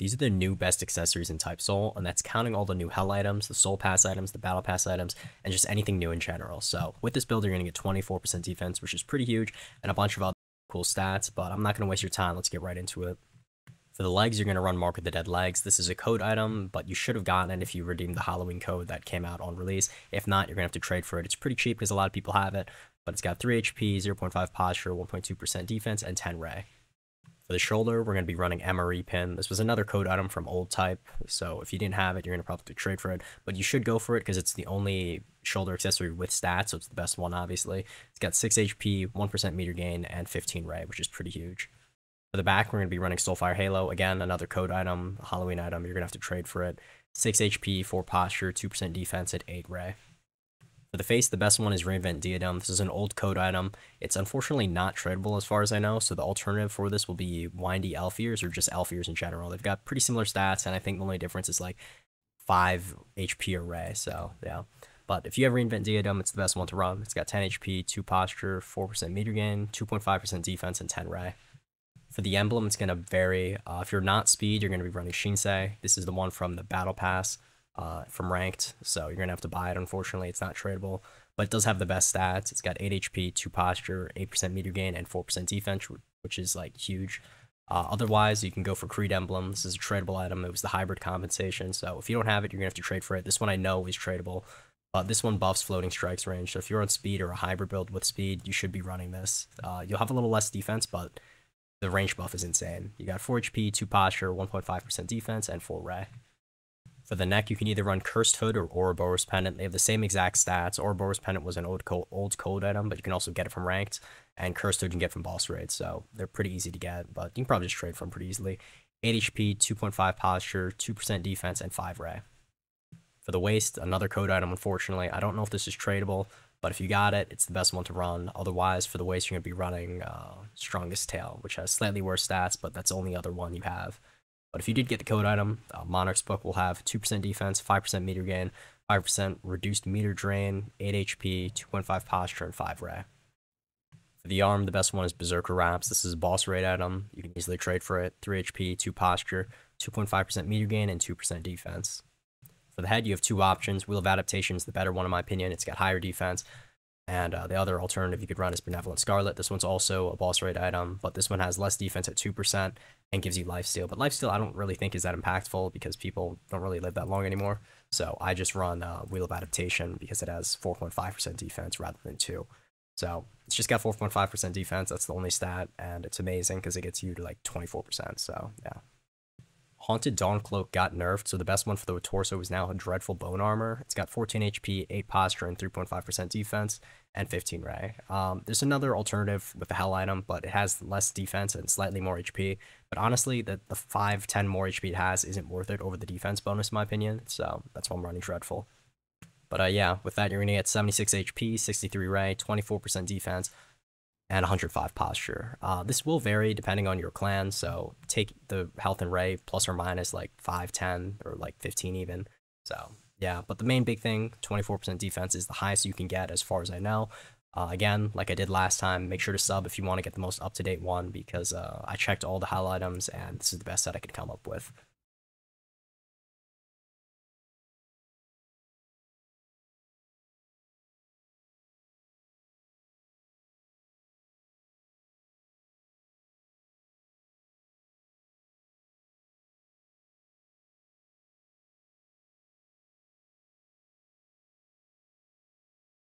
these are the new best accessories in Type Soul, and that's counting all the new Hell items, the Soul Pass items, the Battle Pass items, and just anything new in general. So with this build, you're going to get 24% defense, which is pretty huge, and a bunch of other cool stats, but I'm not going to waste your time. Let's get right into it. For the legs, you're going to run Mark of the Dead legs. This is a code item, but you should have gotten it if you redeemed the Halloween code that came out on release. If not, you're going to have to trade for it. It's pretty cheap because a lot of people have it, but it's got 3 HP, 0.5 posture, 1.2% defense, and 10 ray. For the shoulder, we're going to be running MRE pin. This was another code item from old type, so if you didn't have it, you're going to probably trade for it, but you should go for it because it's the only shoulder accessory with stats, so it's the best one, obviously. It's got 6 HP, 1% meter gain, and 15 ray, which is pretty huge. For the back, we're going to be running Soulfire Halo. Again, another code item, a Halloween item. You're going to have to trade for it. 6 HP, 4 posture, 2% defense, and 8 ray. For the face, the best one is Reinvent Diadem. This is an old code item. It's unfortunately not tradable as far as I know, so the alternative for this will be Windy Elf Ears or just Elf Ears in general. They've got pretty similar stats, and I think the only difference is like 5 HP array, so yeah. But if you have Reinvent Diadem, it's the best one to run. It's got 10 HP, 2 posture, 4% meter gain, 2.5% defense, and 10 ray. For the emblem, it's going to vary. If you're not speed, you're going to be running Shinsei. This is the one from the Battle Pass from Ranked, so you're going to have to buy it, unfortunately. It's not tradable, but it does have the best stats. It's got 8 HP, 2 posture, 8% meter gain, and 4% defense, which is like huge. Otherwise, you can go for Creed Emblem. This is a tradable item. It was the hybrid compensation, so if you don't have it, you're going to have to trade for it. This one I know is tradable. This one buffs floating strikes range, so if you're on speed or a hybrid build with speed, you should be running this. You'll have a little less defense, but the range buff is insane. You got 4 HP, 2 posture, 1.5% defense, and 4 ray. For the neck, you can either run Cursed Hood or Ouroboros Pendant. They have the same exact stats. Ouroboros Pendant was an old code item, but you can also get it from Ranked. And Cursed Hood you can get from boss raids, so they're pretty easy to get, but you can probably just trade for them pretty easily. 8 HP, 2.5 posture, 2% defense, and 5 ray. For the waist, another code item, unfortunately. I don't know if this is tradable, but if you got it, it's the best one to run. Otherwise, for the waist, you're going to be running Strongest Tail, which has slightly worse stats, but that's the only other one you have. But if you did get the code item, Monarch's Book will have 2% defense, 5% meter gain, 5% reduced meter drain, 8 HP, 2.5 posture, and 5 ray. For the arm, the best one is Berserker Wraps. This is a boss raid item. You can easily trade for it. 3 HP, 2 posture, 2.5% meter gain, and 2% defense. For the head, you have 2 options. Wheel of Adaptation is the better one in my opinion. It's got higher defense. And the other alternative you could run is Benevolent Scarlet. This one's also a boss raid item, but this one has less defense at 2% and gives you lifesteal. But lifesteal I don't really think is that impactful because people don't really live that long anymore. So I just run Wheel of Adaptation because it has 4.5% defense rather than 2. So it's just got 4.5% defense. That's the only stat, and it's amazing because it gets you to like 24%. So yeah. Haunted Dawn Cloak got nerfed, so the best one for the torso is now a Dreadful Bone Armor. It's got 14 HP, 8 posture, and 3.5% defense, and 15 ray. There's another alternative with the Hell item, but it has less defense and slightly more HP. But honestly, the 5-10 more HP it has isn't worth it over the defense bonus, in my opinion, so that's why I'm running Dreadful. But yeah, with that, you're going to get 76 HP, 63 ray, 24% defense, and 105 posture. This will vary depending on your clan, so take the health and ray plus or minus like 5, 10, or like 15 even. So yeah, but the main big thing, 24% defense is the highest you can get as far as I know. Again, like I did last time, make sure to sub if you want to get the most up-to-date one because I checked all the Hell items and this is the best set I could come up with.